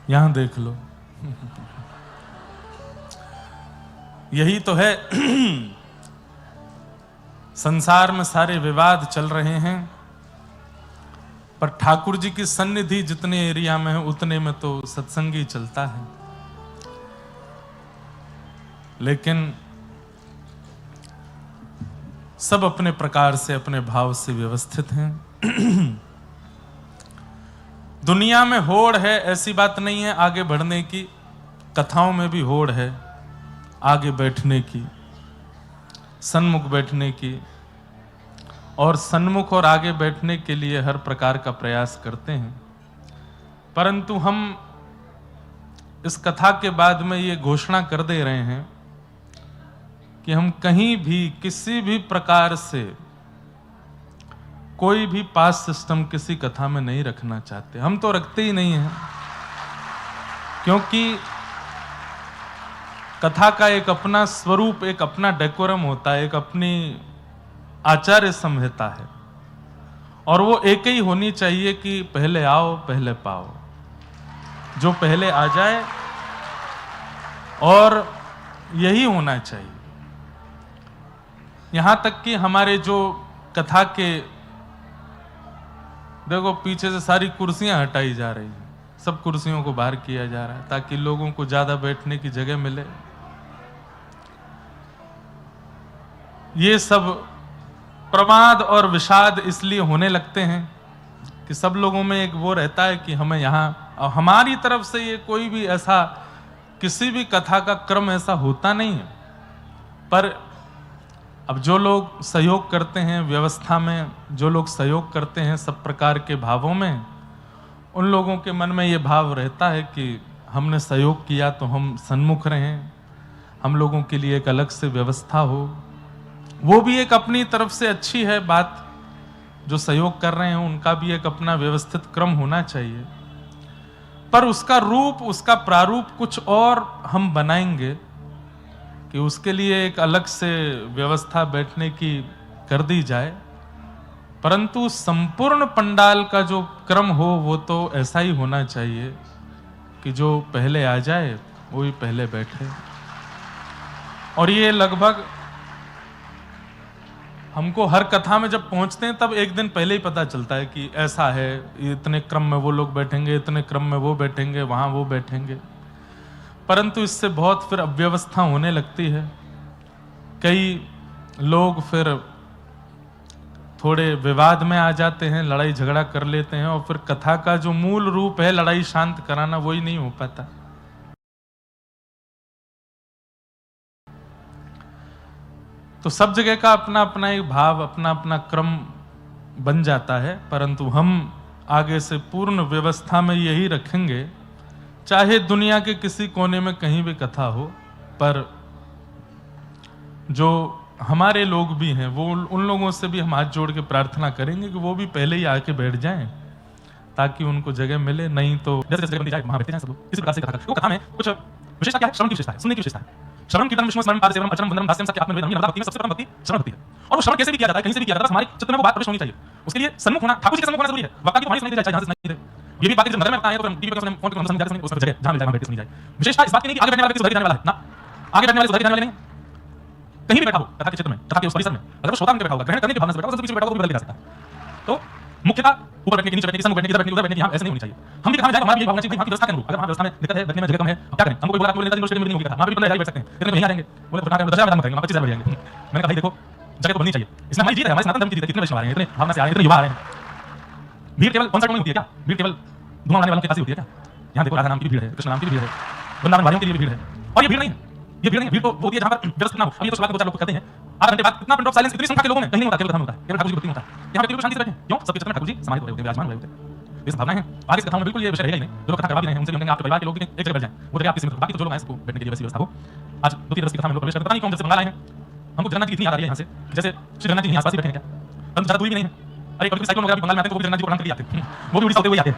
यहां देख लो। यही तो है। संसार में सारे विवाद चल रहे हैं, पर ठाकुर जी की सन्निधि जितने एरिया में है उतने में तो सत्संग ही चलता है। लेकिन सब अपने प्रकार से, अपने भाव से व्यवस्थित हैं। दुनिया में होड़ है, ऐसी बात नहीं है आगे बढ़ने की। कथाओं में भी होड़ है आगे बैठने की, सन्मुख बैठने की, और सन्मुख और आगे बैठने के लिए हर प्रकार का प्रयास करते हैं। परंतु हम इस कथा के बाद में ये घोषणा कर दे रहे हैं कि हम कहीं भी किसी भी प्रकार से कोई भी पास सिस्टम किसी कथा में नहीं रखना चाहते। हम तो रखते ही नहीं हैं, क्योंकि कथा का एक अपना स्वरूप, एक अपना डेकोरम होता है, एक अपनी आचार्य संहिता है, और वो एक ही होनी चाहिए कि पहले आओ पहले पाओ। जो पहले आ जाए, और यही होना चाहिए। यहां तक कि हमारे जो कथा के, देखो पीछे से सारी कुर्सियां हटाई जा रही हैं, सब कुर्सियों को बाहर किया जा रहा है ताकि लोगों को ज्यादा बैठने की जगह मिले। ये सब प्रमाद और विषाद इसलिए होने लगते हैं कि सब लोगों में एक वो रहता है कि हमें यहाँ, हमारी तरफ से ये कोई भी ऐसा, किसी भी कथा का क्रम ऐसा होता नहीं है। पर अब जो लोग सहयोग करते हैं व्यवस्था में, जो लोग सहयोग करते हैं सब प्रकार के भावों में, उन लोगों के मन में ये भाव रहता है कि हमने सहयोग किया तो हम सन्मुख रहें, हम लोगों के लिए एक अलग से व्यवस्था हो। वो भी एक अपनी तरफ से अच्छी है बात, जो सहयोग कर रहे हैं उनका भी एक अपना व्यवस्थित क्रम होना चाहिए। पर उसका रूप, उसका प्रारूप कुछ और हम बनाएंगे कि उसके लिए एक अलग से व्यवस्था बैठने की कर दी जाए। परंतु संपूर्ण पंडाल का जो क्रम हो वो तो ऐसा ही होना चाहिए कि जो पहले आ जाए वो ही पहले बैठे। और ये लगभग हमको हर कथा में जब पहुंचते हैं तब एक दिन पहले ही पता चलता है कि ऐसा है, इतने क्रम में वो लोग बैठेंगे, इतने क्रम में वो बैठेंगे, वहां वो बैठेंगे। परंतु इससे बहुत फिर अव्यवस्था होने लगती है। कई लोग फिर थोड़े विवाद में आ जाते हैं, लड़ाई झगड़ा कर लेते हैं, और फिर कथा का जो मूल रूप है लड़ाई शांत कराना, वही नहीं हो पाता। तो सब जगह का अपना अपना एक भाव, अपना अपना क्रम बन जाता है। परंतु हम आगे से पूर्ण व्यवस्था में यही रखेंगे, चाहे दुनिया के किसी कोने में कहीं भी कथा हो, पर जो हमारे लोग भी हैं वो, उन लोगों से भी हम हाथ जोड़ के प्रार्थना करेंगे कि वो भी पहले ही आके बैठ जाएं ताकि उनको जगह मिले। नहीं तो जैसे जगह जाए वहां बैठते हैं सब लोग। इसी प्रकार से कथा में कुछ विशेषता क्या है? श्रवण की विशेषता है, सुनने की विशेषता है। श्रवण कीर्तन विष्णु स्मरण पाद सेवन अचरम वंदनम दास्यम सत्य आत्मनिवेदन नरदा भक्ति में सबसे प्रथम भक्ति श्रवण भक्ति है। और वो श्रवण कैसे भी किया जाता है, कहीं से भी किया जाता है, हमारे चित्त में वो बात प्रवेश होनी चाहिए। उसके लिए सन्मुख होना, ठाकुर जी के सन्मुख होना जरूरी है। वक्ता की वाणी सुनाई दे जाए, जहां से सुनाई दे। ये भी बात जब नगर में बताया तो टीवी पे फोन पे सुन जाए, उस पर जगह जहां मिल जाए वहां बैठ के सुनी जाए। विशेषता इस बात की नहीं कि आगे बैठने वाला व्यक्ति सुधर जाने वाला है ना, आगे बैठने वाले सुधर जाने वाले नहीं। कहीं भी बैठा हो कथा के क्षेत्र में, कथा के उस परिसर में, अगर वो श्रोता में बैठा होगा, ग्रहण करने की भावना से बैठा होगा, सबसे पीछे बैठा होगा तो भी बदल जा सकता है। तो मुख्यता ऊपर बैठने की, नीचे बैठने की, सन्मुख बैठने की, इधर बैठने की, उधर बैठने की, यहाँ ऐसे नहीं होनी चाहिए। हम भी कथा में जाए हमारी भावना चाहिए, वहां की व्यवस्था के अनुरूप। अगर वहां व्यवस्था में दिक्कत है, बैठने में जगह कम है, अब क्या करें? हमको कोई बोला नेताजी यूनिवर्सिटी में नहीं होगी कथा, वहां भी 15 बैठ सकते हैं, इतने में यहीं आ जाएंगे, बोले प्रकार में 10 मैदान करेंगे, वहां 25 बैठ जाएंगे। मैंने कहा भाई देखो जगह तो बननी चाहिए, इसमें हमारी जीत है, हमारे सनातन धर्म की जीत है। कितने वैष्णव आ रहे हैं, इतने भावना से आ रहे हैं, इतने युवा आ रहे हैं। भीड़ केवल कंसर्ट में होती है क्या? भीड़ केवल धुआं उड़ाने वालों के पास ही होती है क्या? यहाँ देखो राधा नाम की भीड़ है, कृष्ण नाम की भीड़ है, वृंदावन वालियों के लिए भी भीड़ है। और ये भीड़ नहीं है, ये भीड़ नहीं है, भीड़ तो वो होती है जहां पर व्यवस्थित ना हो। अब ये तो शुरुआत में 2-4 लोग कहते हैं, आधा घंटे बाद कितना मिनट ऑफ साइलेंस, इतनी संख्या के लोगों में कहीं नहीं होता, केवल कथा में होता है, केवल ठाकुर जी भक्ति में होता है। यहाँ पे बिल्कुल शांति से बैठे, क्यों? सबके चित्त में ठाकुर जी समाहित हुए होते हैं, विराजमान हुए होते हैं। ये संभावना है। आगे इस कथा में बिल्कुल ये विषय रहेगा ही नहीं। जो लोग कथा करवा भी रहे हैं उनसे कहेंगे आपके परिवार के लोग एक जगह बैठ जाएं, वो जगह आपकी सीमित हो। बाकी तो जो लोग आए सबको बैठने के लिए वैसी व्यवस्था हो। आज 2-3 रस की कथा में लोग प्रवेश करते, पता नहीं कौन जैसे बंगाल आए हैं, हमको जगन्नाथ जी इतनी याद आ रही है यहाँ से, जैसे श्री जगन्नाथ जी यहाँ आसपास ही बैठे हैं क्या? परंतु ज्यादा दूरी भी नहीं है। अरे कभी साइकिल वगैरह भी बंगाल में आते हैं तो वो भी जगन्नाथ जी को प्रणाम करके आते हैं, वो भी उड़ीसा होते हुए आते हैं।